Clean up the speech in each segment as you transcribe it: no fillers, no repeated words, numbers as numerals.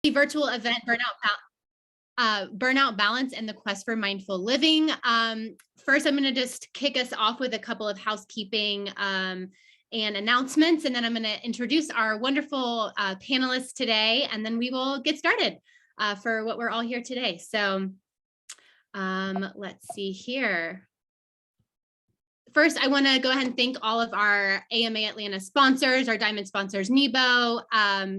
The virtual event Burnout Balance and the Quest for Mindful Living. First, I'm going to just kick us off with a couple of housekeeping and announcements, and then I'm going to introduce our wonderful panelists today, and then we will get started for what we're all here today. So let's see here. First, I want to go ahead and thank all of our AMA Atlanta sponsors, our diamond sponsors, Nebo,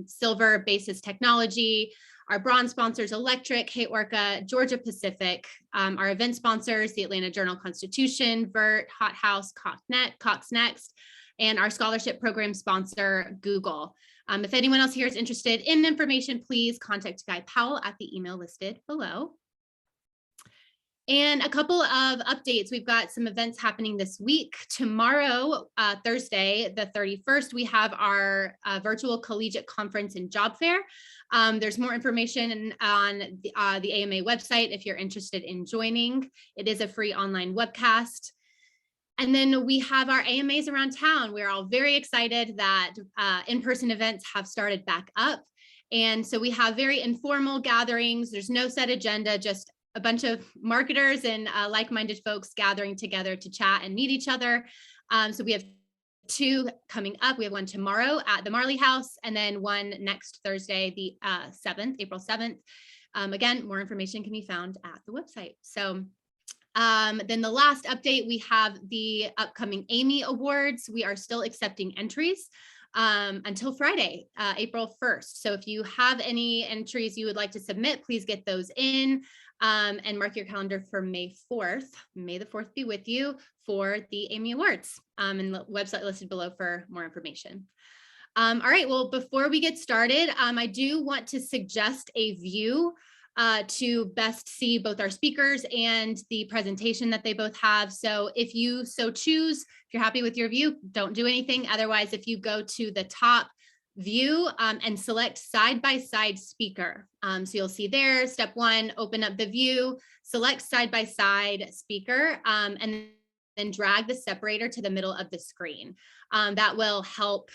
silver Basis Technology, our bronze sponsors, Electric, Hey Orca, Georgia Pacific, our event sponsors, the Atlanta Journal-Constitution, VERT, Hot House, Cox Next, and our scholarship program sponsor, Google. If anyone else here is interested in information, please contact Guy Powell at the email listed below. And a couple of updates. We've got some events happening this week. Tomorrow, Thursday, the 31st, we have our virtual collegiate conference and job fair. There's more information on the AMA website if you're interested in joining. It is a free online webcast. And then we have our AMAs around town. We're all very excited that in-person events have started back up. And so we have very informal gatherings. There's no set agenda, just a bunch of marketers and like-minded folks gathering together to chat and meet each other. So we have two coming up. We have one tomorrow at the Marley House, and then one next Thursday, the 7th, April 7th. Again, more information can be found at the website. So then the last update, we have the upcoming Amy Awards. We are still accepting entries until Friday, April 1st. So if you have any entries you would like to submit, please get those in. And mark your calendar for May 4th. May the 4th be with you for the Amy Awards, and the website listed below for more information. All right, well, before we get started, I do want to suggest a view to best see both our speakers and the presentation that they both have. So if you so choose, if you're happy with your view, don't do anything. Otherwise, if you go to the top view and select side-by-side speaker. So you'll see there, step one, open up the view, select side-by-side speaker, and then drag the separator to the middle of the screen. That will help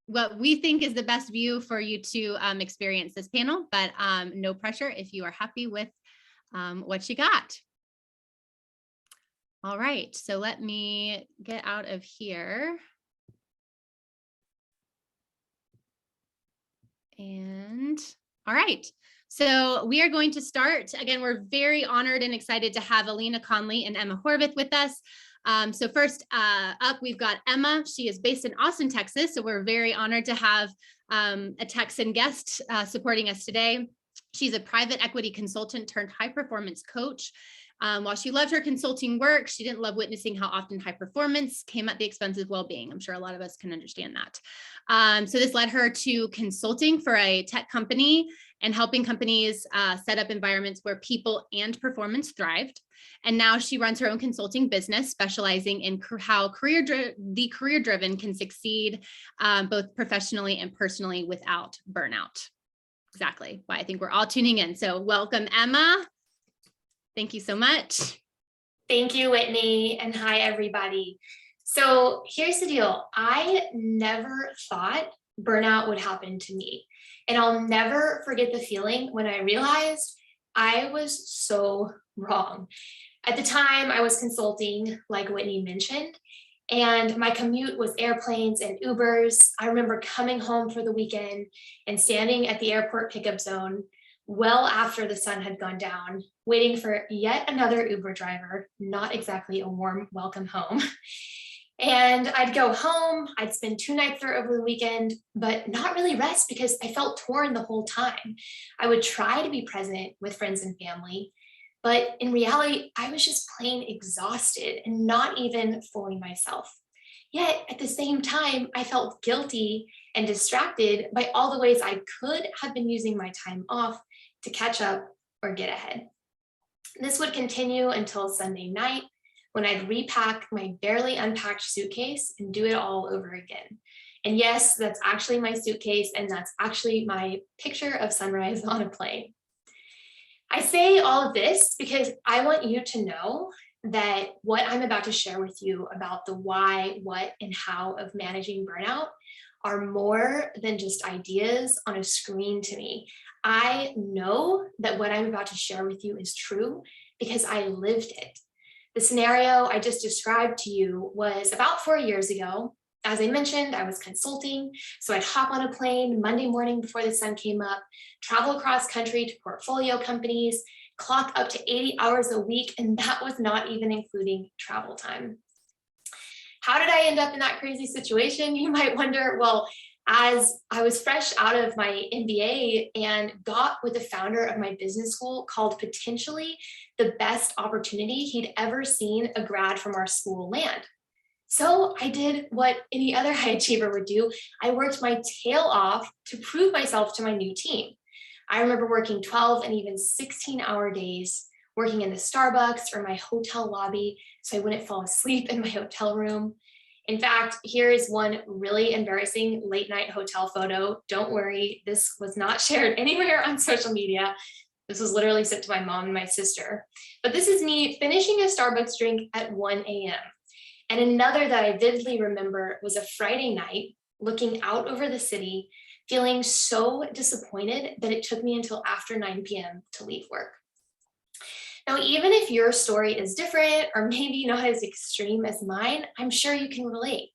what we think is the best view for you to experience this panel, but no pressure if you are happy with what you got. All right, so let me get out of here. And all right, so we are going to start. Again, we're very honored and excited to have Alina Conley and Emma Horvath with us. So first up, we've got Emma. She is based in Austin, Texas. So we're very honored to have a Texan guest supporting us today. She's a private equity consultant turned high performance coach. While she loved her consulting work, she didn't love witnessing how often high performance came at the expense of well-being. I'm sure a lot of us can understand that. So this led her to consulting for a tech company and helping companies set up environments where people and performance thrived. And now she runs her own consulting business, specializing in how the career-driven can succeed both professionally and personally without burnout. Exactly why I think we're all tuning in. So welcome, Emma. Thank you so much. Thank you, Whitney, and hi, everybody. So here's the deal. I never thought burnout would happen to me. And I'll never forget the feeling when I realized I was so wrong. At the time, I was consulting, like Whitney mentioned, and my commute was airplanes and Ubers. I remember coming home for the weekend and standing at the airport pickup zone well after the sun had gone down, waiting for yet another Uber driver, not exactly a warm welcome home. And I'd go home, I'd spend 2 nights there over the weekend, but not really rest because I felt torn the whole time. I would try to be present with friends and family, but in reality, I was just plain exhausted and not even fully myself. Yet at the same time, I felt guilty and distracted by all the ways I could have been using my time off to catch up or get ahead. This would continue until Sunday night when I'd repack my barely unpacked suitcase and do it all over again. And yes, that's actually my suitcase, and that's actually my picture of sunrise on a plane. I say all of this because I want you to know that what I'm about to share with you about the why, what, and how of managing burnout are more than just ideas on a screen to me. I know that what I'm about to share with you is true because I lived it. The scenario I just described to you was about 4 years ago. As I mentioned, I was consulting, so I'd hop on a plane Monday morning before the sun came up, travel across country to portfolio companies, clock up to 80 hours a week, and that was not even including travel time. How did I end up in that crazy situation? You might wonder. Well, as I was fresh out of my MBA and got with the founder of my business school, called potentially the best opportunity he'd ever seen a grad from our school land. So I did what any other high achiever would do. I worked my tail off to prove myself to my new team. I remember working 12 and even 16-hour days, working in the Starbucks or my hotel lobby so I wouldn't fall asleep in my hotel room. In fact, here is one really embarrassing late night hotel photo. Don't worry, this was not shared anywhere on social media. This was literally sent to my mom and my sister. But this is me finishing a Starbucks drink at 1 a.m. And another that I vividly remember was a Friday night, looking out over the city, feeling so disappointed that it took me until after 9 p.m. to leave work. Now, even if your story is different or maybe not as extreme as mine, I'm sure you can relate.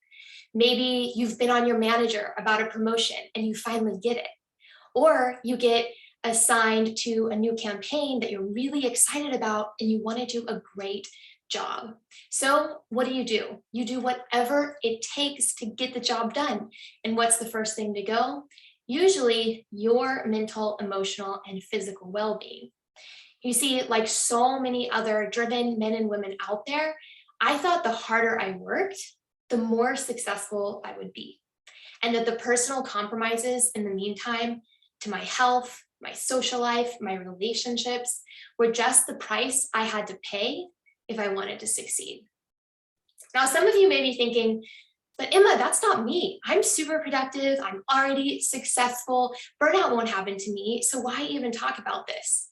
Maybe you've been on your manager about a promotion and you finally get it, or you get assigned to a new campaign that you're really excited about and you want to do a great job. So what do? You do whatever it takes to get the job done. And what's the first thing to go? Usually your mental, emotional, and physical well-being. You see, like so many other driven men and women out there, I thought the harder I worked, the more successful I would be. And that the personal compromises in the meantime to my health, my social life, my relationships were just the price I had to pay if I wanted to succeed. Now, some of you may be thinking, but Emma, that's not me. I'm super productive. I'm already successful. Burnout won't happen to me. So why even talk about this?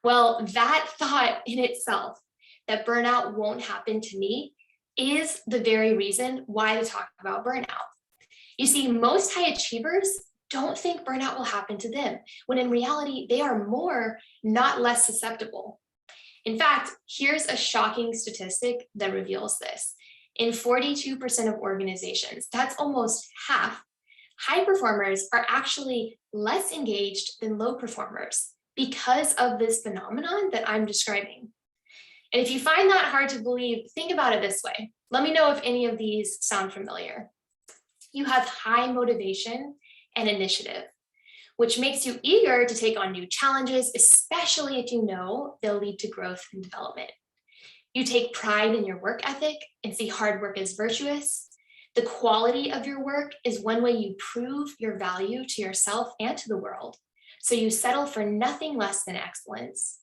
Well, that thought in itself, that burnout won't happen to me, is the very reason why to talk about burnout. You see, most high achievers don't think burnout will happen to them, when in reality, they are more, not less susceptible. In fact, here's a shocking statistic that reveals this. In 42% of organizations, that's almost half, high performers are actually less engaged than low performers because of this phenomenon that I'm describing. And if you find that hard to believe, think about it this way. Let me know if any of these sound familiar. You have high motivation and initiative, which makes you eager to take on new challenges, especially if you know they'll lead to growth and development. You take pride in your work ethic and see hard work as virtuous. The quality of your work is one way you prove your value to yourself and to the world. So you settle for nothing less than excellence.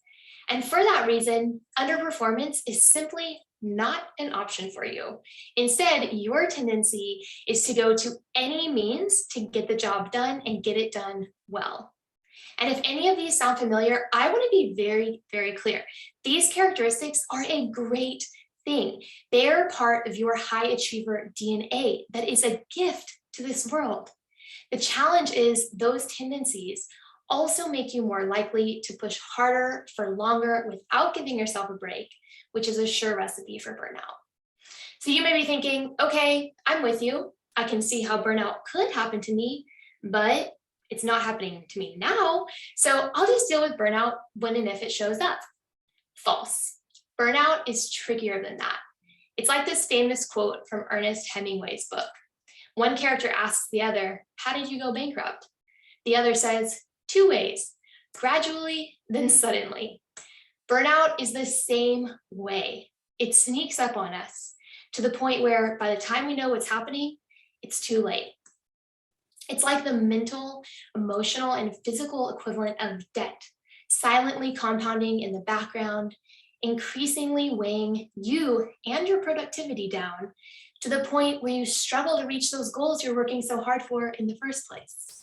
And for that reason, underperformance is simply not an option for you. Instead, your tendency is to go to any means to get the job done and get it done well. And if any of these sound familiar, I want to be very, very clear. These characteristics are a great thing. They're part of your high achiever DNA that is a gift to this world. The challenge is those tendencies also make you more likely to push harder for longer without giving yourself a break, which is a sure recipe for burnout. So you may be thinking, okay, I'm with you. I can see how burnout could happen to me, but it's not happening to me now. So I'll just deal with burnout when and if it shows up. False. Burnout is trickier than that. It's like this famous quote from Ernest Hemingway's book. One character asks the other, how did you go bankrupt? The other says, 2 ways, gradually, then suddenly. Burnout is the same way. It sneaks up on us to the point where by the time we know what's happening, it's too late. It's like the mental, emotional, and physical equivalent of debt, silently compounding in the background, increasingly weighing you and your productivity down to the point where you struggle to reach those goals you're working so hard for in the first place.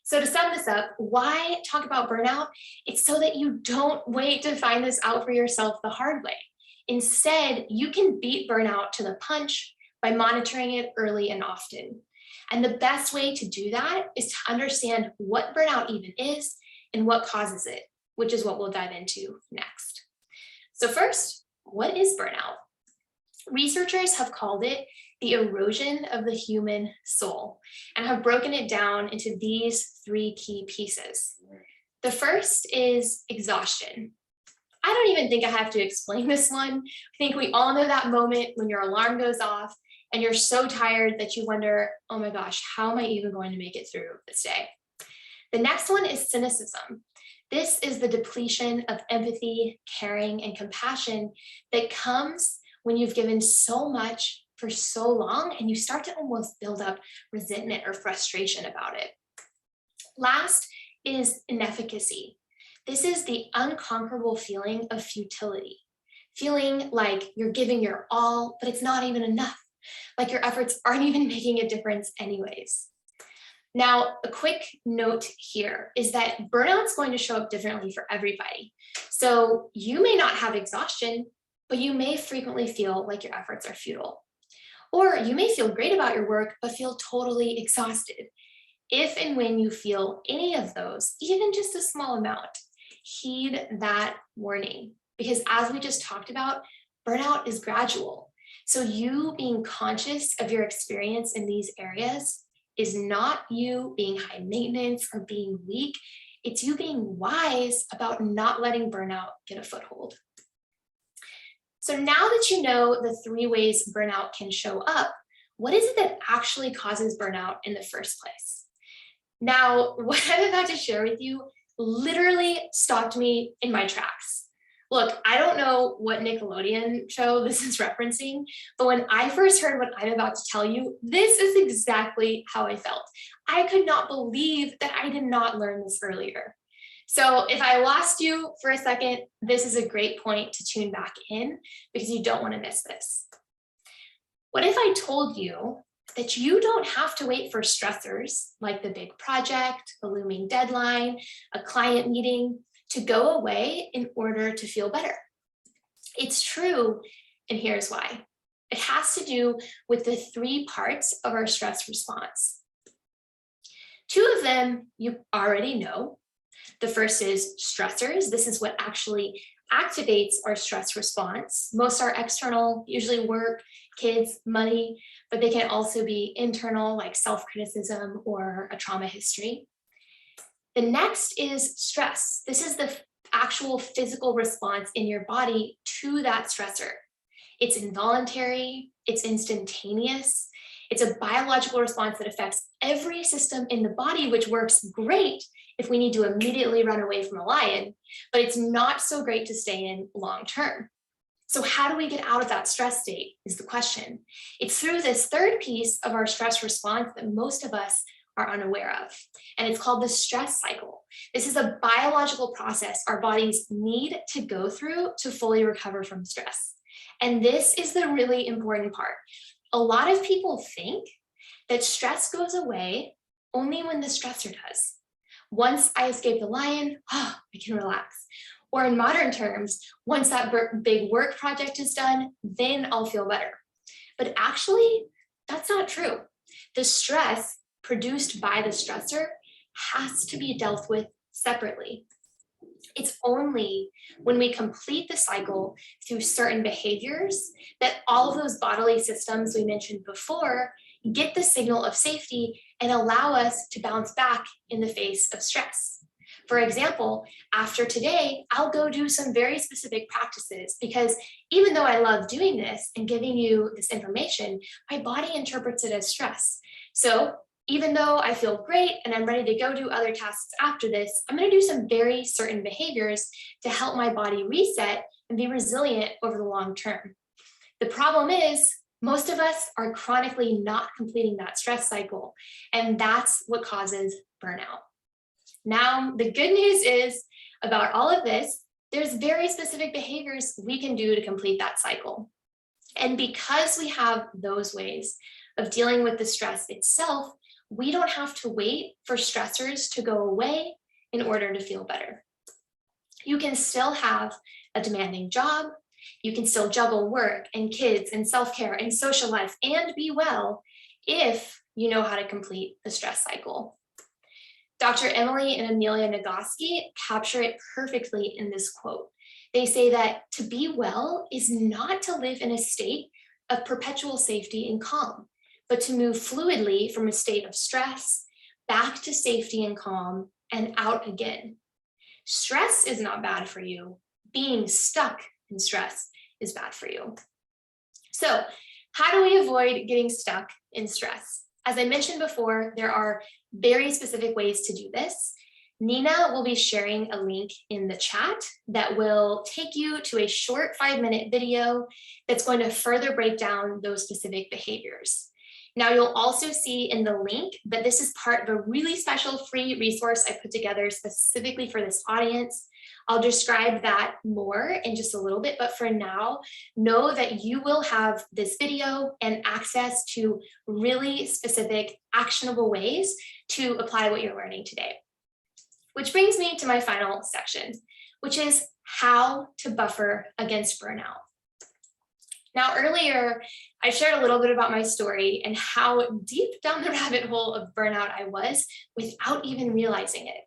So to sum this up, why talk about burnout? It's so that you don't wait to find this out for yourself the hard way. Instead, you can beat burnout to the punch by monitoring it early and often. And the best way to do that is to understand what burnout even is and what causes it, which is what we'll dive into next. So first, what is burnout? Researchers have called it the erosion of the human soul and have broken it down into these three key pieces. The first is exhaustion. I don't even think I have to explain this one. I think we all know that moment when your alarm goes off and you're so tired that you wonder, oh my gosh, how am I even going to make it through this day? The next one is cynicism. This is the depletion of empathy, caring, and compassion that comes when you've given so much for so long and you start to almost build up resentment or frustration about it. Last is inefficacy. This is the unconquerable feeling of futility, feeling like you're giving your all, but it's not even enough, like your efforts aren't even making a difference anyways. Now, a quick note here is that burnout's going to show up differently for everybody. So you may not have exhaustion, but you may frequently feel like your efforts are futile. Or you may feel great about your work, but feel totally exhausted. If and when you feel any of those, even just a small amount, heed that warning. Because as we just talked about, burnout is gradual. So you being conscious of your experience in these areas is not you being high maintenance or being weak. It's you being wise about not letting burnout get a foothold. So now that you know the three ways burnout can show up, what is it that actually causes burnout in the first place? Now, what I'm about to share with you literally stopped me in my tracks. Look, I don't know what Nickelodeon show this is referencing, but when I first heard what I'm about to tell you, this is exactly how I felt. I could not believe that I did not learn this earlier. So if I lost you for a second, this is a great point to tune back in because you don't want to miss this. What if I told you that you don't have to wait for stressors like the big project, a looming deadline, a client meeting to go away in order to feel better? It's true, and here's why. It has to do with the three parts of our stress response. Two of them you already know. The first is stressors. This is what actually activates our stress response. Most are external, usually work, kids, money, but they can also be internal, like self-criticism or a trauma history. The next is stress. This is the actual physical response in your body to that stressor. It's involuntary, it's instantaneous, it's a biological response that affects every system in the body, which works great if we need to immediately run away from a lion, but it's not so great to stay in long term. So how do we get out of that stress state is the question. It's through this third piece of our stress response that most of us are unaware of, and it's called the stress cycle. This is a biological process our bodies need to go through to fully recover from stress. And this is the really important part. A lot of people think that stress goes away only when the stressor does. Once I escape the lion, I can relax. Or in modern terms, once that big work project is done, then I'll feel better. But actually, that's not true. The stress produced by the stressor has to be dealt with separately. It's only when we complete the cycle through certain behaviors that all of those bodily systems we mentioned before get the signal of safety and allow us to bounce back in the face of stress. For example, after today, I'll go do some very specific practices because even though I love doing this and giving you this information, my body interprets it as stress. So even though I feel great and I'm ready to go do other tasks after this, I'm going to do some very certain behaviors to help my body reset and be resilient over the long term. The problem is, most of us are chronically not completing that stress cycle, and that's what causes burnout. Now, the good news is about all of this, there's very specific behaviors we can do to complete that cycle. And because we have those ways of dealing with the stress itself, we don't have to wait for stressors to go away in order to feel better. You can still have a demanding job. You can still juggle work and kids and self-care and social life and be well if you know how to complete the stress cycle. Dr. Emily and Amelia Nagoski capture it perfectly in this quote. They say that to be well is not to live in a state of perpetual safety and calm, but to move fluidly from a state of stress back to safety and calm and out again. Stress is not bad for you. Being stuck in stress is bad for you. So, how do we avoid getting stuck in stress? As I mentioned before, there are very specific ways to do this. Nina will be sharing a link in the chat that will take you to a short 5-minute video that's going to further break down those specific behaviors. Now, you'll also see in the link that this is part of a really special free resource I put together specifically for this audience. I'll describe that more in just a little bit, but for now, know that you will have this video and access to really specific, actionable ways to apply what you're learning today. Which brings me to my final section, which is how to buffer against burnout. Now, earlier, I shared a little bit about my story and how deep down the rabbit hole of burnout I was without even realizing it.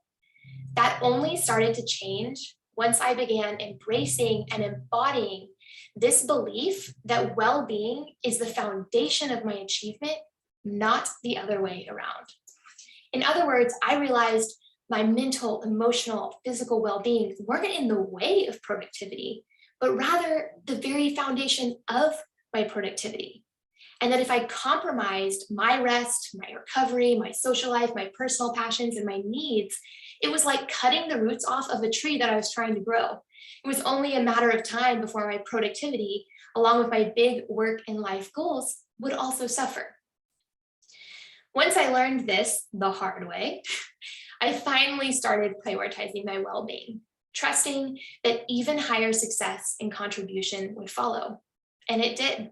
That only started to change once I began embracing and embodying this belief that well-being is the foundation of my achievement, not the other way around. In other words, I realized my mental, emotional, physical well-being weren't in the way of productivity, but rather the very foundation of my productivity. And that if I compromised my rest, my recovery, my social life, my personal passions, and my needs, it was like cutting the roots off of a tree that I was trying to grow. It was only a matter of time before my productivity, along with my big work and life goals, would also suffer. Once I learned this the hard way, I finally started prioritizing my well-being, trusting that even higher success and contribution would follow. And it did.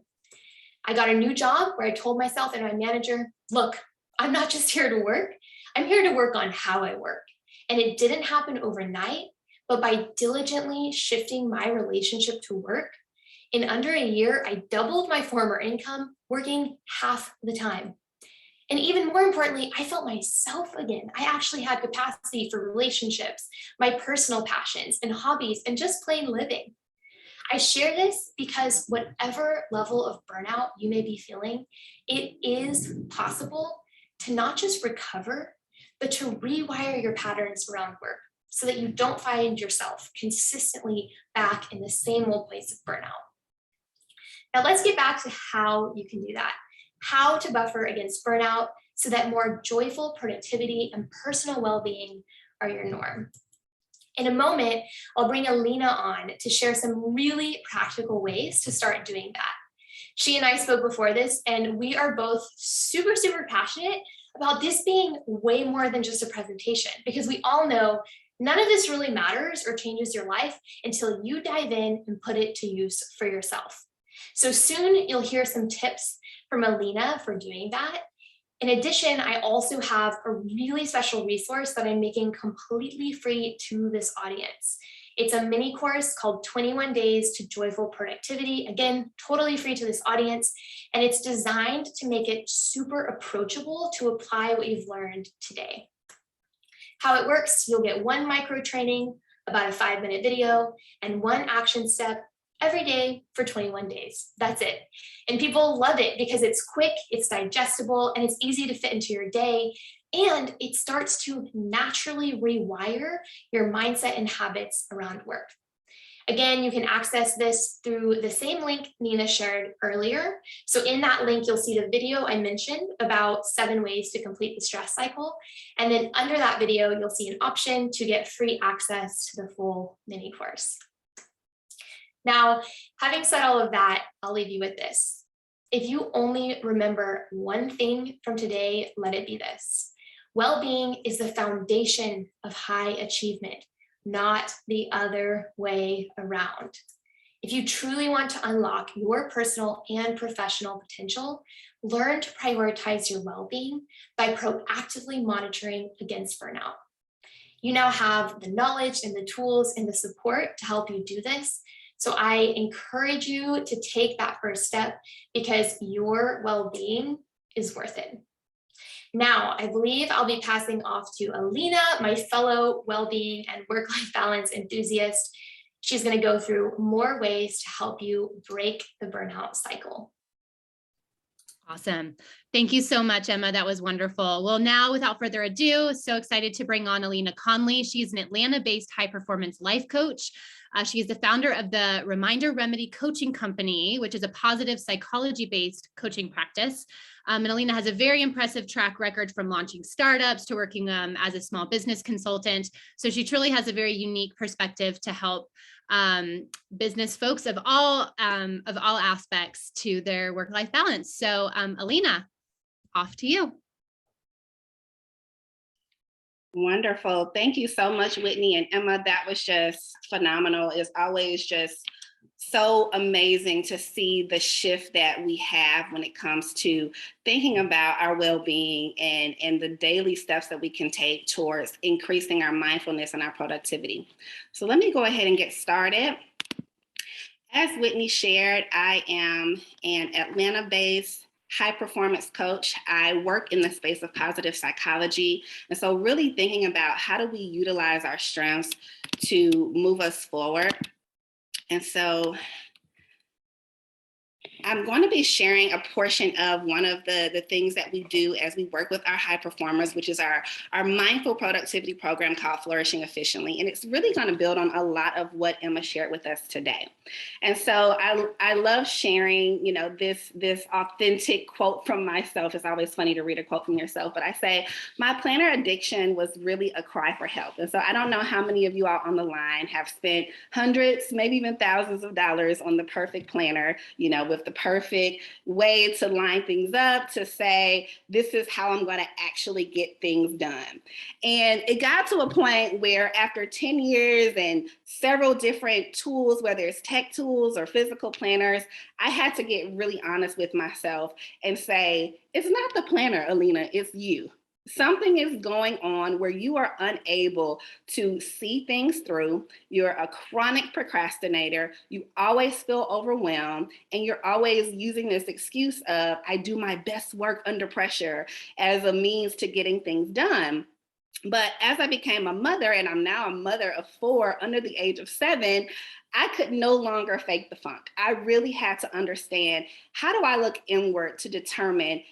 I got a new job where I told myself and my manager, look, I'm not just here to work, I'm here to work on how I work. And it didn't happen overnight, but by diligently shifting my relationship to work, in under a year, I doubled my former income, working half the time. And even more importantly, I felt myself again. I actually had capacity for relationships, my personal passions and hobbies, and just plain living. I share this because whatever level of burnout you may be feeling, it is possible to not just recover, but to rewire your patterns around work so that you don't find yourself consistently back in the same old place of burnout. Now let's get back to how you can do that. How to buffer against burnout so that more joyful productivity and personal well-being are your norm. In a moment, I'll bring Alina on to share some really practical ways to start doing that. She and I spoke before this, and we are both super, super passionate about this being way more than just a presentation, because we all know none of this really matters or changes your life until you dive in and put it to use for yourself. So soon you'll hear some tips from Alina for doing that. In addition, I also have a really special resource that I'm making completely free to this audience. It's a mini course called 21 Days to Joyful Productivity. Again, totally free to this audience. And it's designed to make it super approachable to apply what you've learned today. How it works, you'll get one micro training, about a 5-minute video, and one action step every day for 21 days. That's it. And people love it because it's quick, it's digestible, and it's easy to fit into your day. And it starts to naturally rewire your mindset and habits around work. Again, you can access this through the same link Nina shared earlier. So in that link, you'll see the video I mentioned about 7 ways to complete the stress cycle. And then under that video, you'll see an option to get free access to the full mini course. Now, having said all of that, I'll leave you with this. If you only remember one thing from today, let it be this. Well-being is the foundation of high achievement, not the other way around. If you truly want to unlock your personal and professional potential, learn to prioritize your well-being by proactively monitoring against burnout. You now have the knowledge and the tools and the support to help you do this. So I encourage you to take that first step because your well-being is worth it. Now, I believe I'll be passing off to Alina, my fellow well-being and work-life balance enthusiast. She's going to go through more ways to help you break the burnout cycle. Awesome. Thank you so much, Emma. That was wonderful. Well, now, without further ado, so excited to bring on Alina Conley. She's an Atlanta-based high-performance life coach. She is the founder of the Reminder Remedy Coaching Company, which is a positive psychology-based coaching practice. And Alina has a very impressive track record from launching startups to working as a small business consultant. So she truly has a very unique perspective to help business folks of all aspects to their work-life balance. So Alina, off to you. Wonderful. Thank you so much, Whitney and Emma. That was just phenomenal. It's always just so amazing to see the shift that we have when it comes to thinking about our well-being and the daily steps that we can take towards increasing our mindfulness and our productivity. So let me go ahead and get started. As Whitney shared, I am an Atlanta-based high performance coach. I work in the space of positive psychology. And so really thinking about how do we utilize our strengths to move us forward. And so I'm going to be sharing a portion of one of the things that we do as we work with our high performers, which is our mindful productivity program called Flourishing Efficiently. And it's really going to build on a lot of what Emma shared with us today. And so I love sharing, this authentic quote from myself. It's always funny to read a quote from yourself, but I say, my planner addiction was really a cry for help. And so I don't know how many of you all on the line have spent hundreds, maybe even thousands of dollars on the perfect planner, with the perfect way to line things up, to say, this is how I'm going to actually get things done. And it got to a point where after 10 years and several different tools, whether it's tech tools or physical planners, I had to get really honest with myself and say, it's not the planner, Alina, it's you. Something is going on where you are unable to see things through. You're a chronic procrastinator. You always feel overwhelmed, and you're always using this excuse of, I do my best work under pressure, as a means to getting things done. But as I became a mother, and I'm now a mother of 4 under the age of 7, I could no longer fake the funk. I really had to understand, how do I look inward to determine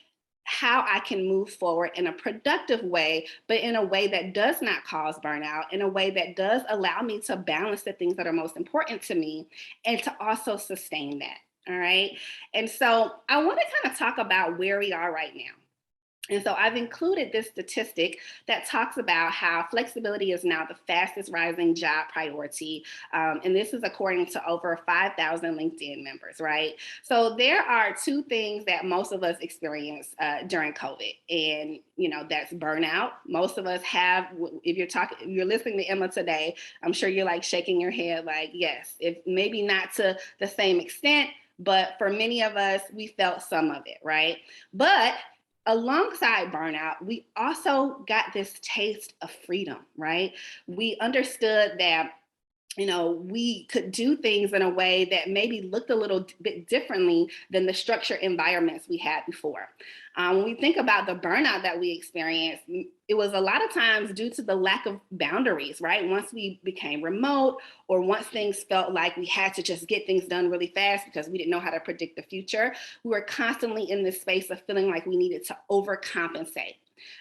how I can move forward in a productive way, but in a way that does not cause burnout, in a way that does allow me to balance the things that are most important to me and to also sustain that. All right. And so I want to kind of talk about where we are right now. And so I've included this statistic that talks about how flexibility is now the fastest rising job priority. And this is according to over 5,000 LinkedIn members, right? So there are 2 things that most of us experience during COVID. And, that's burnout. Most of us have, if you're listening to Emma today, I'm sure you're like shaking your head like, yes, if maybe not to the same extent, but for many of us, we felt some of it, right? But alongside burnout, we also got this taste of freedom, right? We understood that, we could do things in a way that maybe looked a little bit differently than the structured environments we had before. When we think about the burnout that we experienced, it was a lot of times due to the lack of boundaries, right? Once we became remote, or once things felt like we had to just get things done really fast because we didn't know how to predict the future, we were constantly in this space of feeling like we needed to overcompensate.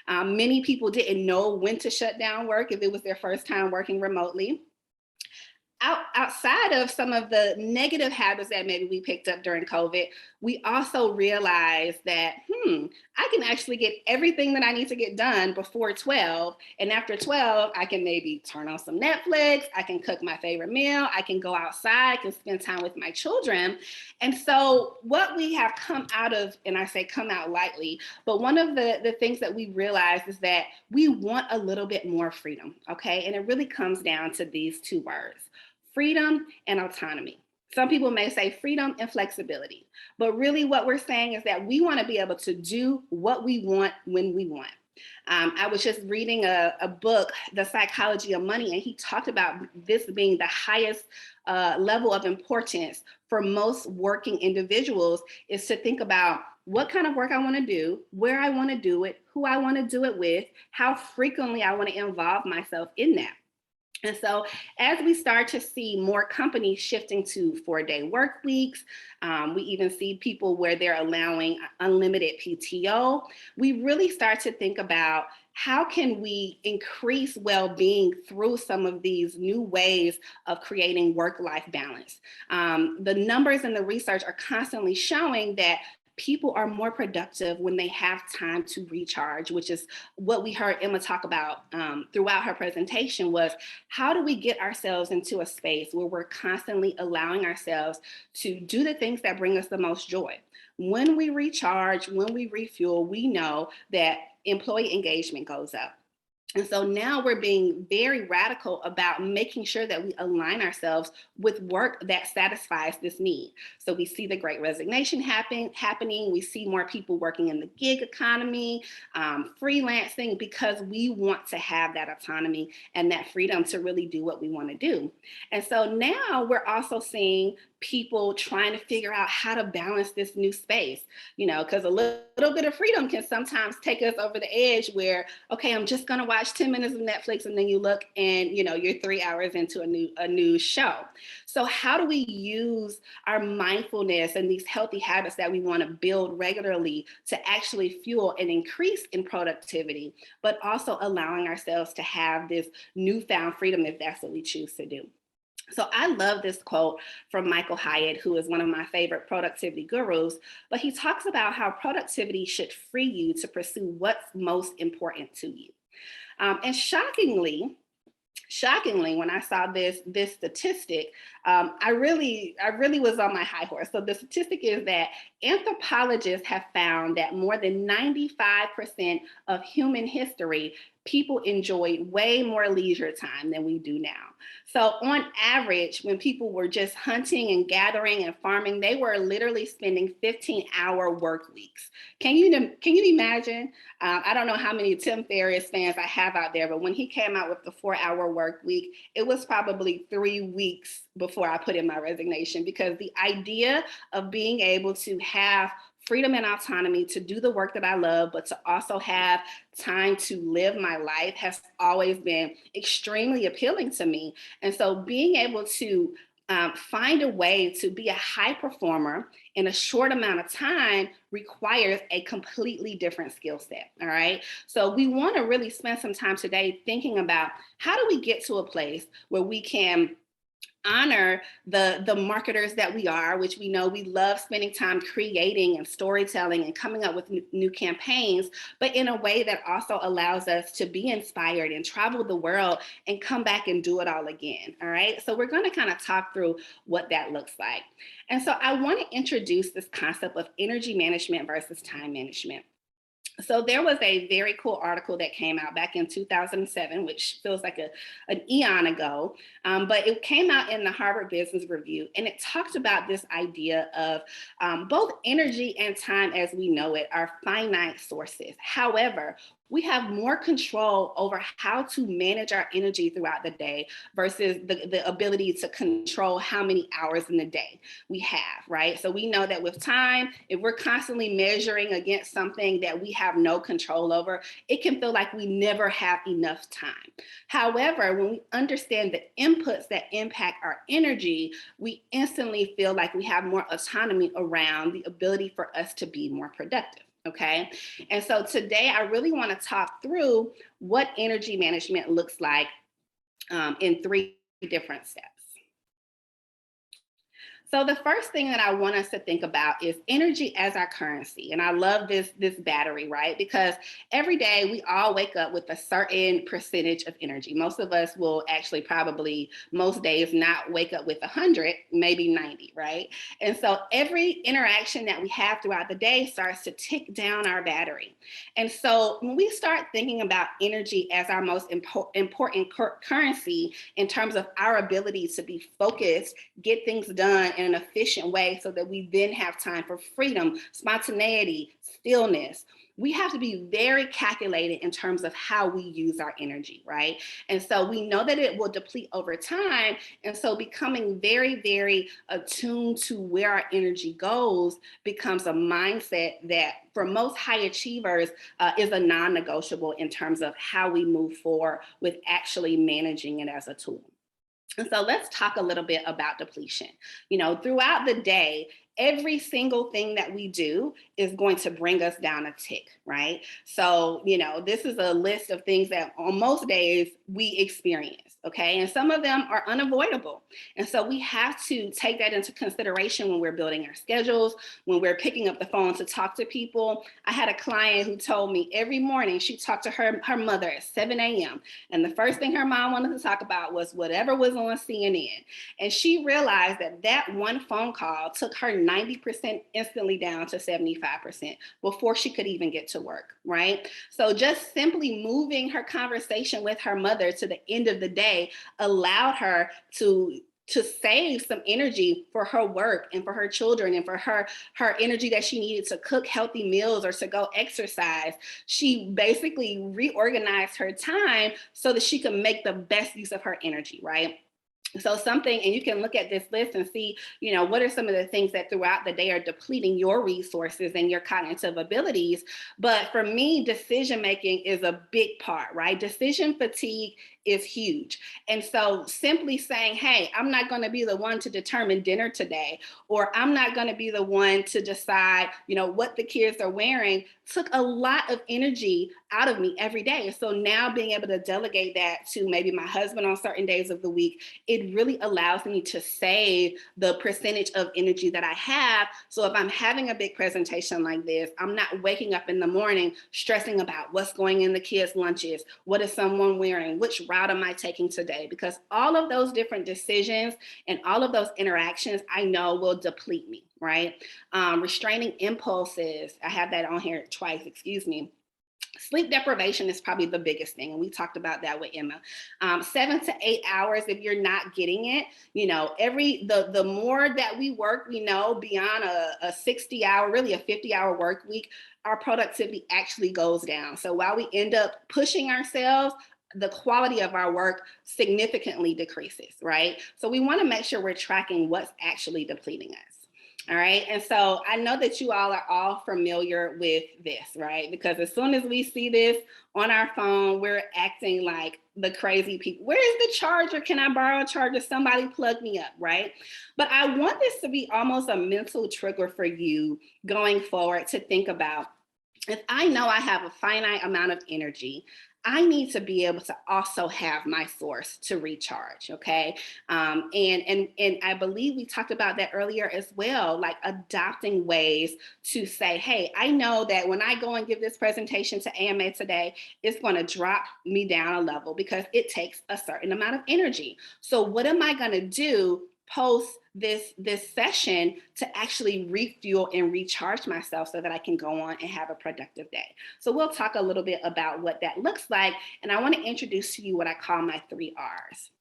Many people didn't know when to shut down work if it was their first time working remotely. Outside of some of the negative habits that maybe we picked up during COVID, we also realized that, I can actually get everything that I need to get done before 12. And after 12, I can maybe turn on some Netflix. I can cook my favorite meal. I can go outside, I can spend time with my children. And so what we have come out of, and I say come out lightly, but one of the things that we realized is that we want a little bit more freedom, okay? And it really comes down to these 2 words: freedom and autonomy. Some people may say freedom and flexibility, but really what we're saying is that we want to be able to do what we want when we want. I was just reading a book, The Psychology of Money, and he talked about this being the highest level of importance for most working individuals, is to think about what kind of work I want to do, where I want to do it, who I want to do it with, how frequently I want to involve myself in that. And so as we start to see more companies shifting to 4-day work weeks, we even see people where they're allowing unlimited PTO, we really start to think about how can we increase well-being through some of these new ways of creating work-life balance. The numbers and the research are constantly showing that people are more productive when they have time to recharge, which is what we heard Emma talk about throughout her presentation, was how do we get ourselves into a space where we're constantly allowing ourselves to do the things that bring us the most joy. When we recharge, when we refuel, we know that employee engagement goes up. And so now we're being very radical about making sure that we align ourselves with work that satisfies this need. So we see the Great Resignation happening. We see more people working in the gig economy, freelancing, because we want to have that autonomy and that freedom to really do what we want to do. And so now we're also seeing people trying to figure out how to balance this new space, because a little bit of freedom can sometimes take us over the edge where, okay, I'm just going to watch 10 minutes of Netflix, and then you look and, you're 3 hours into a new show. So how do we use our mindfulness and these healthy habits that we want to build regularly to actually fuel an increase in productivity, but also allowing ourselves to have this newfound freedom if that's what we choose to do? So I love this quote from Michael Hyatt, who is one of my favorite productivity gurus, but he talks about how productivity should free you to pursue what's most important to you. And shockingly, when I saw this statistic, I really was on my high horse. So the statistic is that anthropologists have found that more than 95% of human history, people enjoyed way more leisure time than we do now. So on average, when people were just hunting and gathering and farming, they were literally spending 15-hour work weeks. Can you imagine? I don't know how many Tim Ferriss fans I have out there, but when he came out with the 4-hour work week, it was probably 3 weeks before I put in my resignation, because the idea of being able to have freedom and autonomy to do the work that I love, but to also have time to live my life has always been extremely appealing to me. And so being able to find a way to be a high performer in a short amount of time requires a completely different skill set. All right. So we want to really spend some time today thinking about how do we get to a place where we can honor the marketers that we are, which we know we love spending time creating and storytelling and coming up with new campaigns, but in a way that also allows us to be inspired and travel the world and come back and do it all again. All right. So we're going to kind of talk through what that looks like. And so I want to introduce this concept of energy management versus time management. So there was a very cool article that came out back in 2007, which feels like an eon ago, but it came out in the Harvard Business Review, and it talked about this idea of both energy and time as we know it are finite sources. However, we have more control over how to manage our energy throughout the day versus the ability to control how many hours in the day we have, right? So we know that with time, if we're constantly measuring against something that we have no control over, it can feel like we never have enough time. However, when we understand the inputs that impact our energy, we instantly feel like we have more autonomy around the ability for us to be more productive. Okay. And so today I really want to talk through what energy management looks like in 3 different steps. So the first thing that I want us to think about is energy as our currency. And I love this battery, right? Because every day we all wake up with a certain percentage of energy. Most of us will actually probably most days not wake up with 100, maybe 90, right? And so every interaction that we have throughout the day starts to tick down our battery. And so when we start thinking about energy as our most important currency in terms of our ability to be focused, get things done in an efficient way so that we then have time for freedom, spontaneity, stillness, we have to be very calculated in terms of how we use our energy, right? And so we know that it will deplete over time. And so becoming very, very attuned to where our energy goes becomes a mindset that for most high achievers is a non-negotiable in terms of how we move forward with actually managing it as a tool. And so let's talk a little bit about depletion. Throughout the day, every single thing that we do is going to bring us down a tick, right? So, this is a list of things that on most days we experience, okay? And some of them are unavoidable. And so we have to take that into consideration when we're building our schedules, when we're picking up the phone to talk to people. I had a client who told me every morning she talked to her mother at 7 a.m. And the first thing her mom wanted to talk about was whatever was on CNN. And she realized that one phone call took her 90% instantly down to 75% before she could even get to work, right? So just simply moving her conversation with her mother to the end of the day allowed her to save some energy for her work and for her children and for her energy that she needed to cook healthy meals or to go exercise. She basically reorganized her time so that she could make the best use of her energy, right? So and you can look at this list and see, what are some of the things that throughout the day are depleting your resources and your cognitive abilities. But for me, decision-making is a big part, right? Decision fatigue is huge. And so simply saying, hey, I'm not going to be the one to determine dinner today, or I'm not going to be the one to decide, what the kids are wearing, took a lot of energy out of me every day. So now being able to delegate that to maybe my husband on certain days of the week, it really allows me to save the percentage of energy that I have. So if I'm having a big presentation like this, I'm not waking up in the morning stressing about what's going in the kids' lunches, what is someone wearing, which route am I taking today? Because all of those different decisions and all of those interactions I know will deplete me, right? Restraining impulses. I have that on here twice, excuse me. Sleep deprivation is probably the biggest thing. And we talked about that with Emma. 7 to 8 hours, if you're not getting it, the more that we work, we know beyond a 60-hour, really a 50-hour work week, our productivity actually goes down. So while we end up pushing ourselves, the quality of our work significantly decreases, right? So we want to make sure we're tracking what's actually depleting us. All right. And so I know that you all are all familiar with this, right? Because as soon as we see this on our phone, we're acting like the crazy people. Where is the charger? Can I borrow a charger? Somebody plug me up, right? But I want this to be almost a mental trigger for you going forward to think about, if I know I have a finite amount of energy, I need to be able to also have my source to recharge, okay? And I believe we talked about that earlier as well, like adopting ways to say, hey, I know that when I go and give this presentation to AMA today, it's going to drop me down a level because it takes a certain amount of energy. So what am I going to do post this session to actually refuel and recharge myself so that I can go on and have a productive day? So we'll talk a little bit about what that looks like. And I want to introduce to you what I call my 3 R's.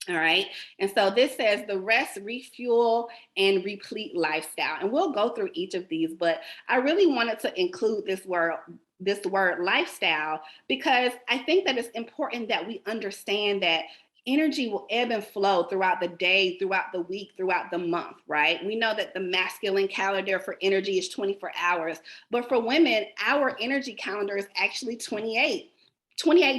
All right. And so this says the rest, refuel, and replete lifestyle. And we'll go through each of these, but I really wanted to include this word lifestyle, because I think that it's important that we understand that energy will ebb and flow throughout the day, throughout the week, throughout the month, right? We know that the masculine calendar for energy is 24 hours, but for women, our energy calendar is actually 28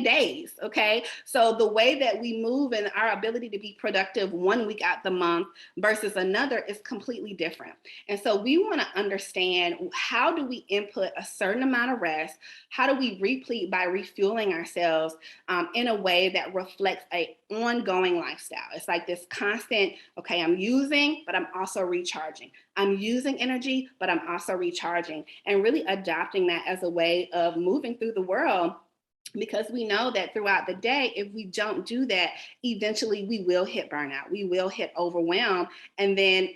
days, okay? So the way that we move and our ability to be productive one week out the month versus another is completely different. And so we want to understand, how do we input a certain amount of rest? How do we replete by refueling ourselves in a way that reflects an ongoing lifestyle? It's like this constant, okay, I'm using, but I'm also recharging. I'm using energy, but I'm also recharging, and really adopting that as a way of moving through the world. Because we know that throughout the day, if we don't do that, eventually we will hit burnout, we will hit overwhelm. And then,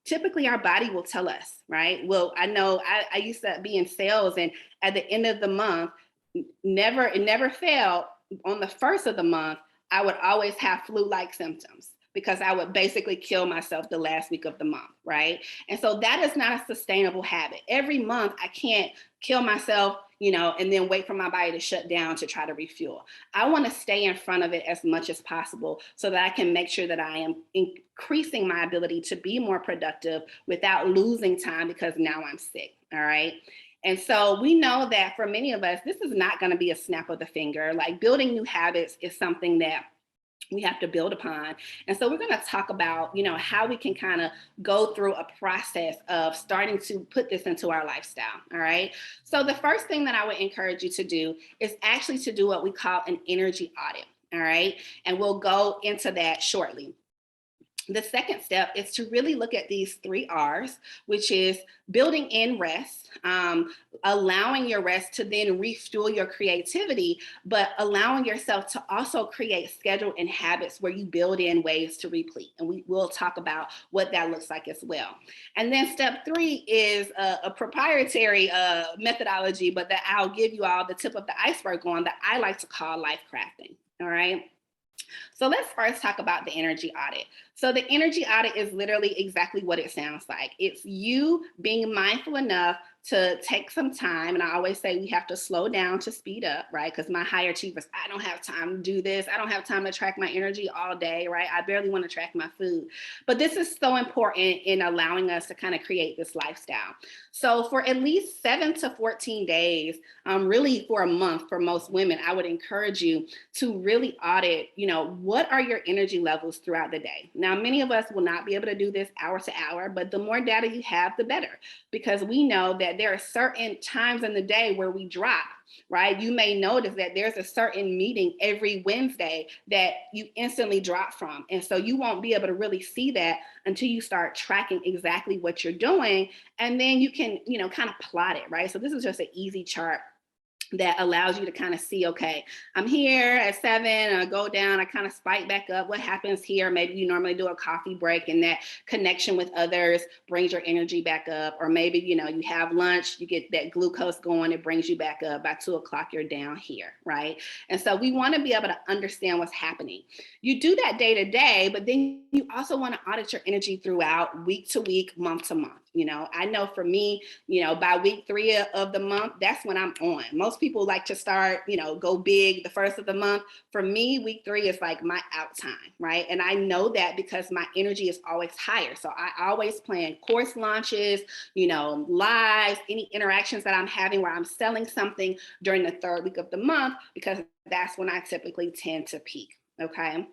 typically our body will tell us, right? Well, I know I used to be in sales, and at the end of the month, it never failed. On the first of the month, I would always have flu-like symptoms, because I would basically kill myself the last week of the month, right? And so that is not a sustainable habit. Every month I can't kill myself, and then wait for my body to shut down to try to refuel. I want to stay in front of it as much as possible so that I can make sure that I am increasing my ability to be more productive without losing time because now I'm sick, all right? And so we know that for many of us, this is not going to be a snap of the finger. Like building new habits is something that we have to build upon. And so we're going to talk about, how we can kind of go through a process of starting to put this into our lifestyle. All right. So the first thing that I would encourage you to do is actually to do what we call an energy audit. All right. And we'll go into that shortly. The second step is to really look at these 3 R's, which is building in rest, allowing your rest to then refuel your creativity, but allowing yourself to also create schedule and habits where you build in ways to replete. And we will talk about what that looks like as well. And then step 3 is a proprietary methodology, but that I'll give you all the tip of the iceberg on, that I like to call life crafting. All right. So let's first talk about the energy audit. So the energy audit is literally exactly what it sounds like. It's you being mindful enough to take some time. And I always say we have to slow down to speed up, right? Because my high achievers, I don't have time to do this. I don't have time to track my energy all day, right? I barely want to track my food. But this is so important in allowing us to kind of create this lifestyle. So for at least 7 to 14 days, really for a month for most women, I would encourage you to really audit, what are your energy levels throughout the day? Now, many of us will not be able to do this hour to hour, but the more data you have, the better, because we know that there are certain times in the day where we drop, right? You may notice that there's a certain meeting every Wednesday that you instantly drop from. And so you won't be able to really see that until you start tracking exactly what you're doing. And then you can, kind of plot it, right? So this is just an easy chart that allows you to kind of see, okay, I'm here at 7, I go down, I kind of spike back up. What happens here? Maybe you normally do a coffee break and that connection with others brings your energy back up. Or maybe, you have lunch, you get that glucose going, it brings you back up. By 2 o'clock, you're down here, right? And so we want to be able to understand what's happening. You do that day to day, but then you also want to audit your energy throughout, week to week, month to month. I know for me, by week 3 of the month, that's when I'm on. Most people like to start, go big the first of the month. For me, week 3 is like my out time, right? And I know that because my energy is always higher. So I always plan course launches, lives, any interactions that I'm having where I'm selling something during the 3rd week of the month, because that's when I typically tend to peak. Okay.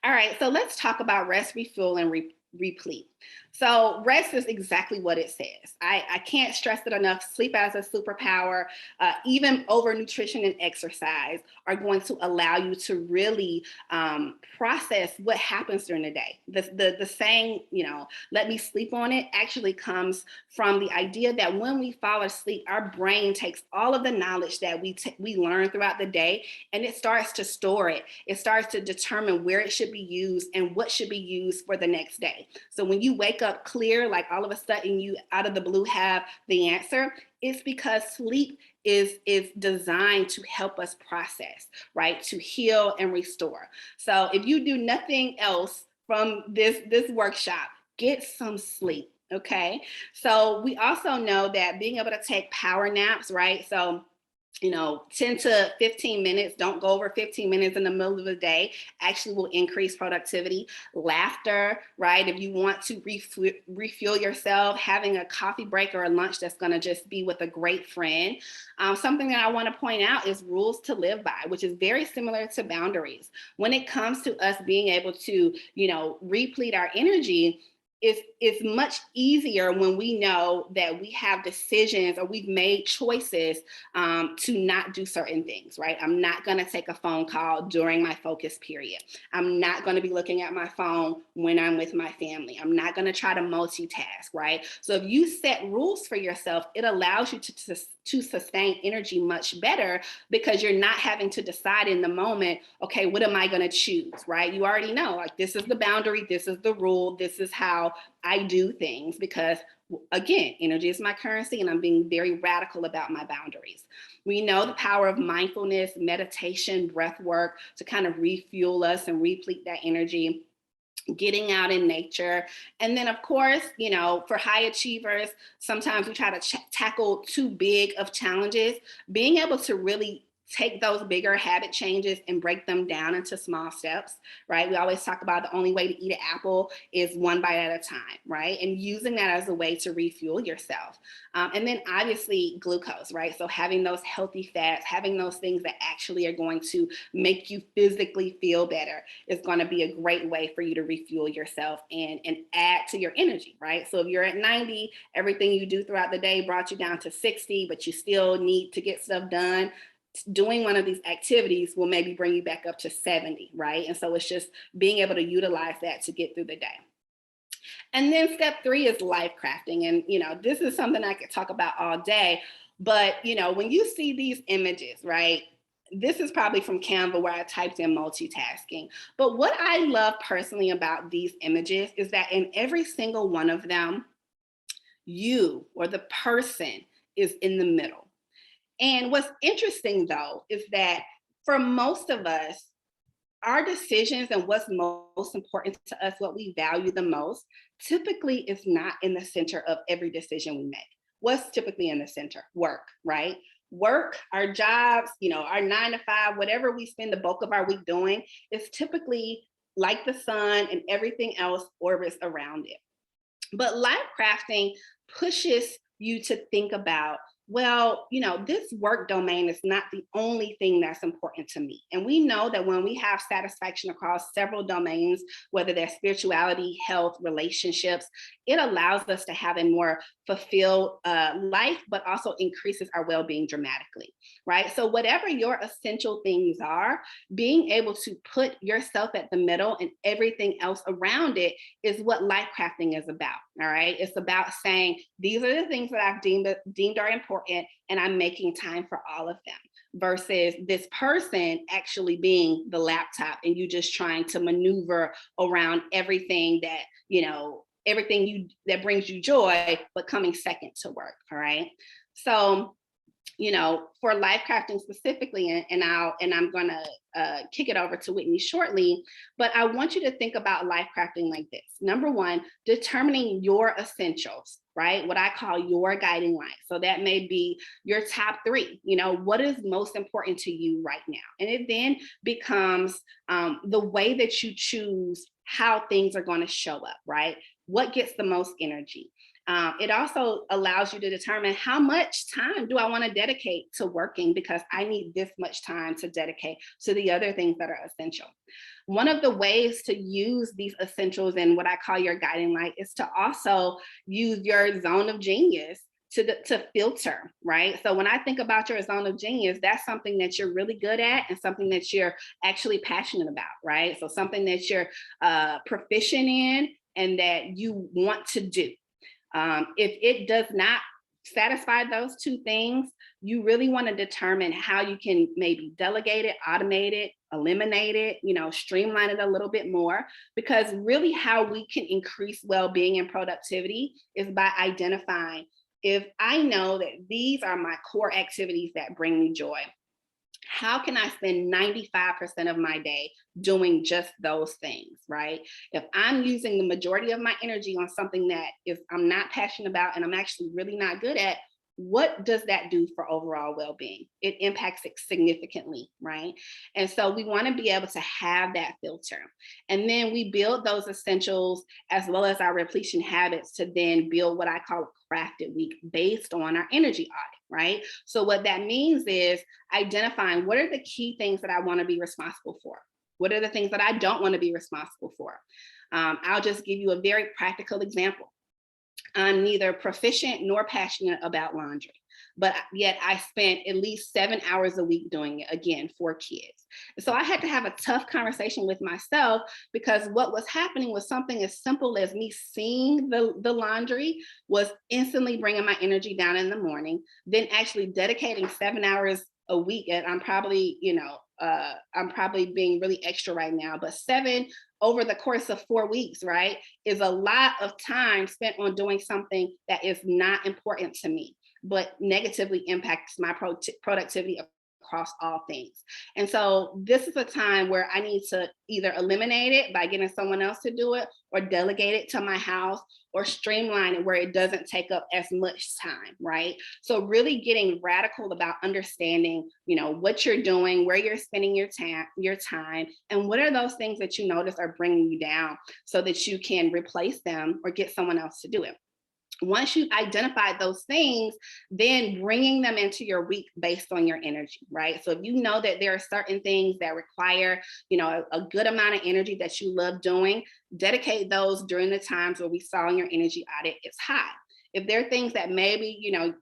All right. So let's talk about rest, refuel, and replete. So rest is exactly what it says. I can't stress it enough. Sleep as a superpower. Even over nutrition and exercise are going to allow you to really process what happens during the day. The saying, let me sleep on it, actually comes from the idea that when we fall asleep, our brain takes all of the knowledge that we learn throughout the day, and it starts to store it. It starts to determine where it should be used and what should be used for the next day. So when you wake up clear, like all of a sudden you out of the blue have the answer, it's because sleep is designed to help us process, right? To heal and restore. So if you do nothing else from this workshop, get some sleep. Okay. So we also know that being able to take power naps, right? So 10 to 15 minutes, don't go over 15 minutes in the middle of the day, actually will increase productivity. Laughter, right? If you want to refuel yourself, having a coffee break or a lunch that's going to just be with a great friend. Something that I want to point out is rules to live by, which is very similar to boundaries. When it comes to us being able to, replete our energy, it's much easier when we know that we have decisions or we've made choices to not do certain things, right? I'm not going to take a phone call during my focus period. I'm not going to be looking at my phone when I'm with my family. I'm not going to try to multitask, right? So if you set rules for yourself, it allows you to sustain energy much better, because you're not having to decide in the moment, okay, what am I going to choose, right? You already know, like, this is the boundary, this is the rule, this is how I do things, because again, energy is my currency and I'm being very radical about my boundaries. We know the power of mindfulness, meditation, breath work to kind of refuel us and replete that energy. getting out in nature. And then of course, for high achievers, sometimes we try to tackle too big of challenges. Being able to really take those bigger habit changes and break them down into small steps, right? We always talk about the only way to eat an apple is one bite at a time, right? And using that as a way to refuel yourself. And then obviously glucose, right? So having those healthy fats, having those things that actually are going to make you physically feel better is going to be a great way for you to refuel yourself and add to your energy, right? So if you're at 90, everything you do throughout the day brought you down to 60, but you still need to get stuff done, doing one of these activities will maybe bring you back up to 70, right? And so it's just being able to utilize that to get through the day. And then step 3 is life crafting. And, this is something I could talk about all day, but, when you see these images, right? This is probably from Canva where I typed in multitasking. But what I love personally about these images is that in every single one of them, you or the person is in the middle. And what's interesting, though, is that for most of us, our decisions and what's most important to us, what we value the most, typically is not in the center of every decision we make. What's typically in the center? Work, right? Work, our jobs, our 9 to 5, whatever we spend the bulk of our week doing, is typically like the sun, and everything else orbits around it. But life crafting pushes you to think about, well, this work domain is not the only thing that's important to me. And we know that when we have satisfaction across several domains, whether they're spirituality, health, relationships, it allows us to have a more fulfilled life, but also increases our well-being dramatically, right? So whatever your essential things are, being able to put yourself at the middle and everything else around it is what life crafting is about, all right? It's about saying, these are the things that I've deemed are important, and I'm making time for all of them, versus this person actually being the laptop and you just trying to maneuver around everything that, everything that brings you joy, but coming second to work, all right? So, for life crafting specifically, and I'm gonna kick it over to Whitney shortly, but I want you to think about life crafting like this. Number 1, determining your essentials, right? What I call your guiding light. So that may be your top 3, what is most important to you right now? And it then becomes the way that you choose how things are going to show up, right? What gets the most energy? It also allows you to determine how much time do I want to dedicate to working, because I need this much time to dedicate to the other things that are essential. One of the ways to use these essentials and what I call your guiding light is to also use your zone of genius to filter, right? So when I think about your zone of genius, that's something that you're really good at and something that you're actually passionate about, right? So something that you're proficient in and that you want to do. If it does not satisfy those 2 things, you really want to determine how you can maybe delegate it, automate it, eliminate it, streamline it a little bit more, because really how we can increase well-being and productivity is by identifying, if I know that these are my core activities that bring me joy, how can I spend 95% of my day doing just those things, right? If I'm using the majority of my energy on something that I'm not passionate about and I'm actually really not good at, what does that do for overall well-being? It impacts it significantly, right? And so we want to be able to have that filter. And then we build those essentials as well as our repletion habits to then build what I call a crafted week based on our energy audit, right? So what that means is identifying what are the key things that I want to be responsible for? What are the things that I don't want to be responsible for? I'll just give you a very practical example. I'm neither proficient nor passionate about laundry, but yet I spent at least 7 hours a week doing it, again, for kids. So I had to have a tough conversation with myself, because what was happening was something as simple as me seeing the laundry was instantly bringing my energy down in the morning, then actually dedicating 7 hours a week. And I'm probably, I'm probably being really extra right now, but 7 over the course of 4 weeks, right, is a lot of time spent on doing something that is not important to me, but negatively impacts my productivity across all things. And so this is a time where I need to either eliminate it by getting someone else to do it, or delegate it to my house, or streamline it where it doesn't take up as much time, right? So really getting radical about understanding, what you're doing, where you're spending your time, and what are those things that you notice are bringing you down, so that you can replace them or get someone else to do it. Once you've identified those things, then bringing them into your week based on your energy, right? So if you know that there are certain things that require, a good amount of energy that you love doing, dedicate those during the times where we saw in your energy audit it's high. If there are things that maybe,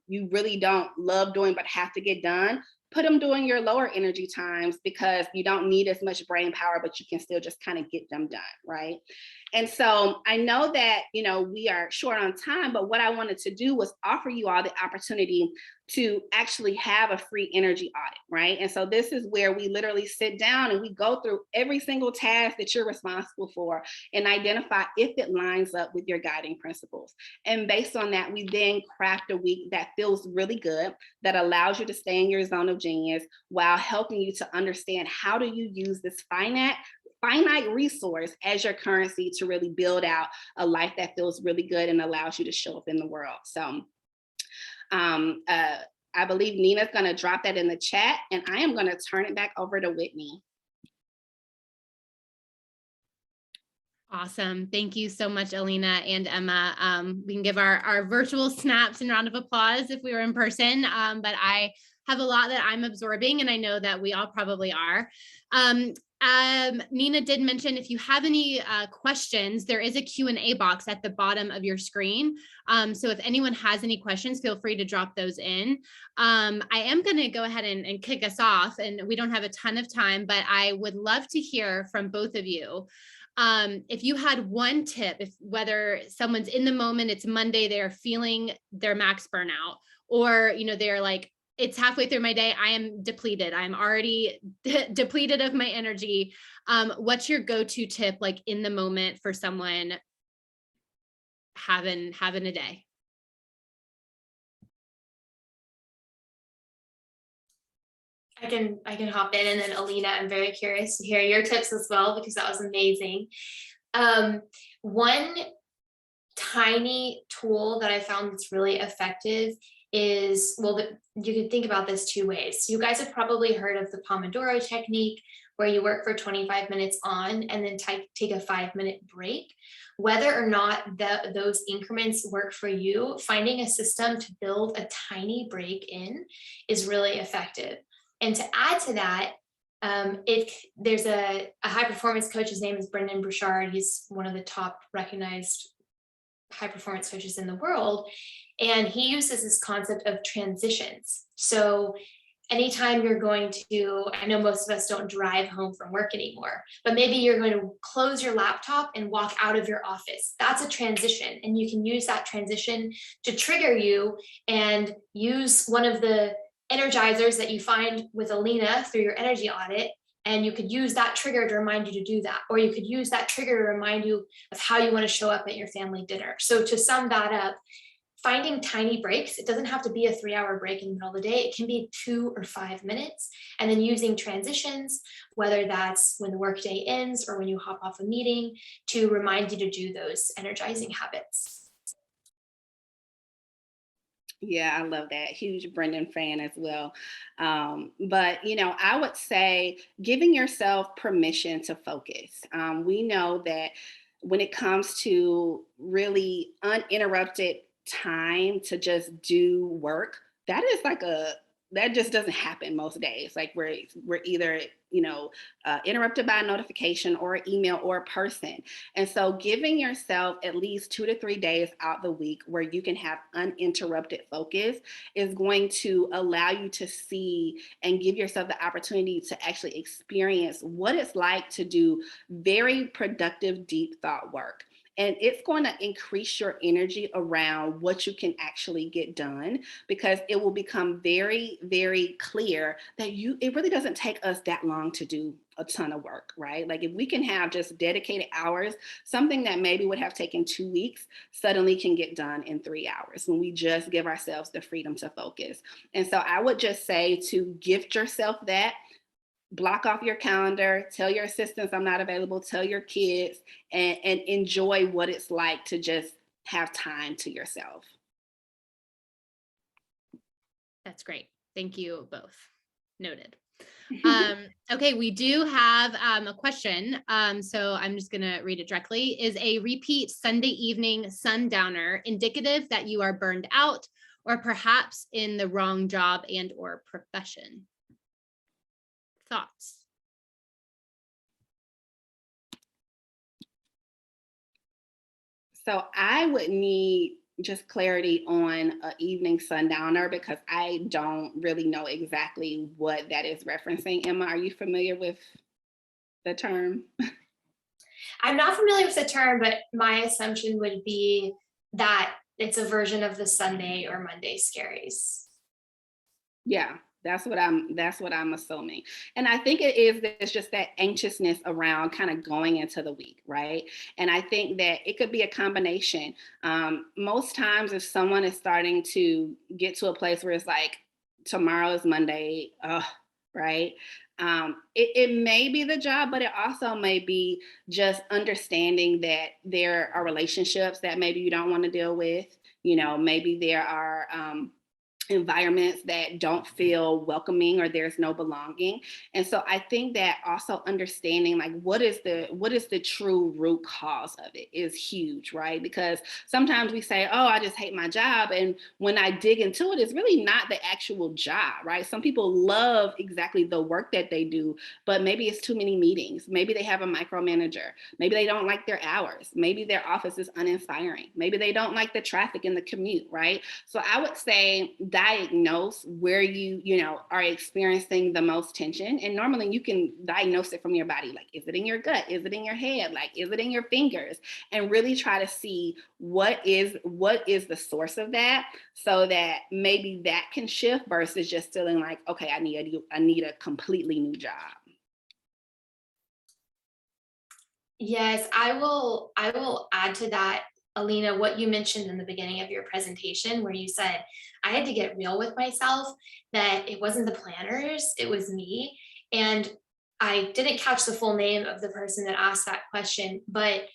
you really don't love doing but have to get done, put them during your lower energy times, because you don't need as much brain power, but you can still just kind of get them done, right? And so I know that, we are short on time, but what I wanted to do was offer you all the opportunity to actually have a free energy audit, right? And so this is where we literally sit down and we go through every single task that you're responsible for and identify if it lines up with your guiding principles. And based on that, we then craft a week that feels really good, that allows you to stay in your zone of genius while helping you to understand how do you use this finite resource as your currency to really build out a life that feels really good and allows you to show up in the world. So I believe Nina's going to drop that in the chat, and I am going to turn it back over to Whitney. Awesome. Thank you so much, Alina and Emma. We can give our virtual snaps and round of applause if we were in person, but I have a lot that I'm absorbing, and I know that we all probably are. Nina did mention if you have any questions, there is a Q&A box at the bottom of your screen. So if anyone has any questions, feel free to drop those in. I am going to go ahead and kick us off, and we don't have a ton of time, but I would love to hear from both of you. If you had one tip, whether someone's in the moment, it's Monday, they're feeling their max burnout, or, they're like, it's halfway through my day, I am depleted. I'm already depleted of my energy. What's your go-to tip, like in the moment, for someone having a day? I can hop in, and then Alina, I'm very curious to hear your tips as well, because that was amazing. One tiny tool that I found that's really effective is, you could think about this two ways. You guys have probably heard of the Pomodoro technique, where you work for 25 minutes on and then take a 5-minute break. Whether or not those increments work for you, finding a system to build a tiny break in is really effective. And to add to that, there's a high performance coach. His name is Brendon Burchard. He's one of the top recognized high performance coaches in the world. And he uses this concept of transitions. So anytime you're going to, I know most of us don't drive home from work anymore, but maybe you're going to close your laptop and walk out of your office. That's a transition. And you can use that transition to trigger you and use one of the energizers that you find with Alina through your energy audit. And you could use that trigger to remind you to do that. Or you could use that trigger to remind you of how you want to show up at your family dinner. So to sum that up, finding tiny breaks, it doesn't have to be a 3-hour break in the middle of the day. It can be 2 or 5 minutes. And then using transitions, whether that's when the workday ends or when you hop off a meeting, to remind you to do those energizing habits. Yeah, I love that. Huge Brendon fan as well. But, I would say giving yourself permission to focus. We know that when it comes to really uninterrupted time to just do work, that just doesn't happen most days. Like we're either interrupted by a notification or an email or a person. And so giving yourself at least 2 to 3 days out the week where you can have uninterrupted focus is going to allow you to see and give yourself the opportunity to actually experience what it's like to do very productive, deep thought work. And it's going to increase your energy around what you can actually get done, because it will become very, very clear that it really doesn't take us that long to do a ton of work, right? Like if we can have just dedicated hours, something that maybe would have taken 2 weeks suddenly can get done in 3 hours when we just give ourselves the freedom to focus. And so I would just say to gift yourself that. Block off your calendar, tell your assistants I'm not available, tell your kids, and enjoy what it's like to just have time to yourself. That's great. Thank you both. Noted. Okay, we do have a question. So I'm just going to read it directly. Is a repeat Sunday evening sundowner indicative that you are burned out or perhaps in the wrong job and or profession? Thoughts? So I would need just clarity on an evening sundowner, because I don't really know exactly what that is referencing. Emma, are you familiar with the term? I'm not familiar with the term, but my assumption would be that it's a version of the Sunday or Monday scaries. Yeah, that's what I'm assuming. And I think it's just that anxiousness around kind of going into the week, right? And I think that it could be a combination. Most times if someone is starting to get to a place where it's like, tomorrow is Monday, right? It may be the job, but it also may be just understanding that there are relationships that maybe you don't want to deal with. Maybe there are environments that don't feel welcoming, or there's no belonging. And so I think that also understanding like what is the true root cause of it is huge, right? Because sometimes we say, oh, I just hate my job, and when I dig into it, it's really not the actual job, right? Some people love exactly the work that they do, but maybe it's too many meetings, maybe they have a micromanager, maybe they don't like their hours, maybe their office is uninspiring, maybe they don't like the traffic and the commute, right? So I would say diagnose where you are experiencing the most tension. And normally you can diagnose it from your body. Like, is it in your gut? Is it in your head? Like, is it in your fingers? And really try to see what is the source of that, so that maybe that can shift versus just feeling like, okay, I need a completely new job. Yes, I will add to that, Alina, what you mentioned in the beginning of your presentation, where you said, I had to get real with myself, that it wasn't the planners, it was me. And I didn't catch the full name of the person that asked that question, but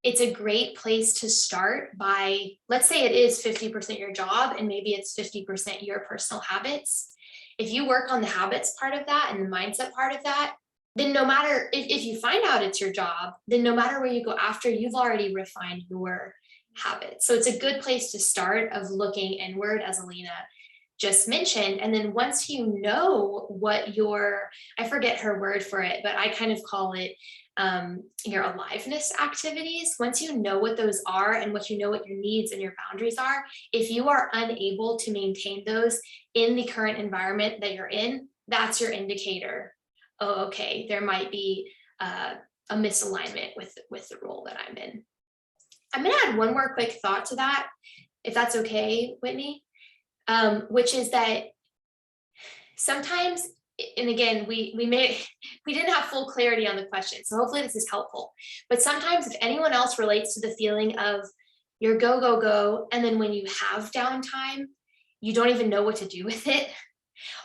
it's a great place to start by, let's say it is 50% your job and maybe it's 50% your personal habits. If you work on the habits part of that and the mindset part of that, then no matter if you find out it's your job, then no matter where you go after, you've already refined your habits. So it's a good place to start of looking inward, as Alina just mentioned. And then once you know what I forget her word for it, but I kind of call it your aliveness activities. Once you know what those are and what your needs and your boundaries are, if you are unable to maintain those in the current environment that you're in, that's your indicator. Oh, okay, there might be a misalignment with the role that I'm in. I'm gonna add one more quick thought to that, if that's okay, Whitney, which is that sometimes, and again, we didn't have full clarity on the question, so hopefully this is helpful. But sometimes if anyone else relates to the feeling of you're go, go, go, and then when you have downtime, you don't even know what to do with it,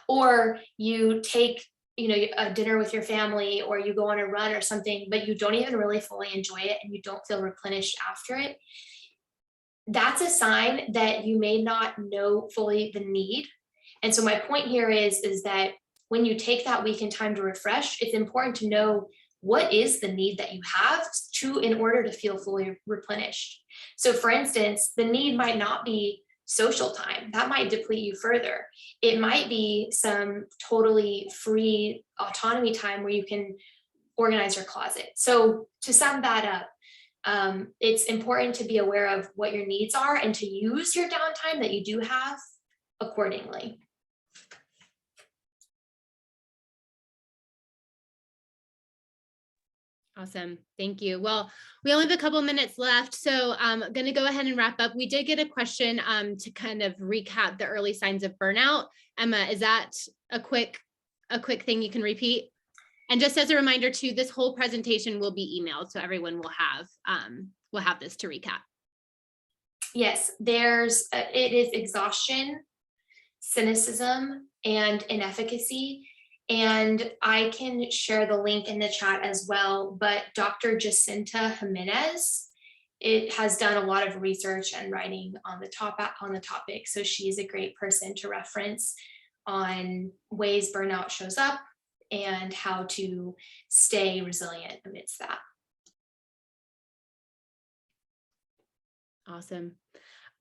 or you take a dinner with your family, or you go on a run or something, but you don't even really fully enjoy it and you don't feel replenished after it, that's a sign that you may not know fully the need. And so my point here is that when you take that weekend time to refresh, it's important to know what is the need that you have in order to feel fully replenished. So for instance, the need might not be social time. That might deplete you further. It might be some totally free autonomy time where you can organize your closet. So to sum that up, it's important to be aware of what your needs are and to use your downtime that you do have accordingly. Awesome. Thank you. Well, we only have a couple minutes left, so I'm going to go ahead and wrap up. We did get a question to kind of recap the early signs of burnout. Emma, is that a quick thing you can repeat? And just as a reminder too, this whole presentation will be emailed, so everyone will have this to recap. Yes, it is exhaustion, cynicism, and inefficacy. And I can share the link in the chat as well, but Dr. Jacinta Jimenez, it has done a lot of research and writing on the topic. So she's a great person to reference on ways burnout shows up and how to stay resilient amidst that. Awesome.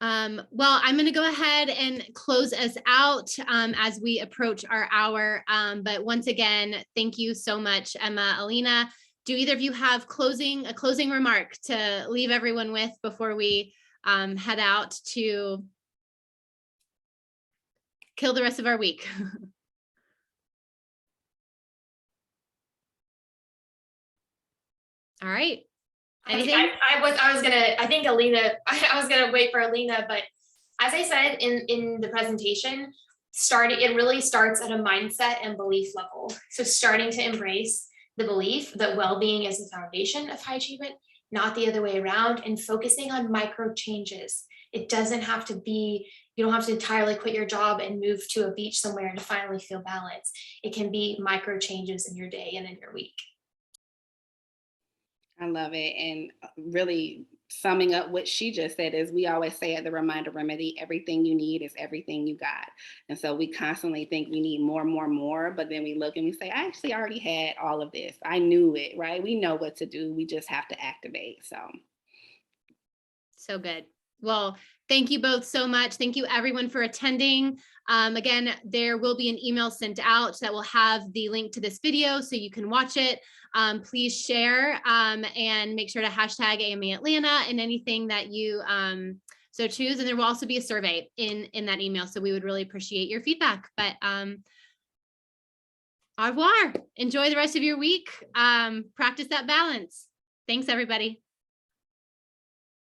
Well, I'm going to go ahead and close us out as we approach our hour. But once again, thank you so much, Emma, Alina. Do either of you have a closing remark to leave everyone with before we head out to kill the rest of our week? All right. Anything? I was gonna wait for Alina, but as I said in the presentation, it really starts at a mindset and belief level. So starting to embrace the belief that well-being is the foundation of high achievement, not the other way around, and focusing on micro changes. It doesn't have to be, you don't have to entirely quit your job and move to a beach somewhere to finally feel balance. It can be micro changes in your day and in your week. I love it. And really summing up what she just said is, we always say at the Reminder Remedy, everything you need is everything you got. And so we constantly think we need more, but then we look and we say, I actually already had all of this. I knew it, right? We know what to do. We just have to activate. So good. Well, thank you both so much. Thank you everyone for attending. Again, there will be an email sent out that will have the link to this video so you can watch it. Please share and make sure to hashtag AMA Atlanta and anything that you so choose. And there will also be a survey in that email. So we would really appreciate your feedback. But au revoir. Enjoy the rest of your week. Practice that balance. Thanks, everybody.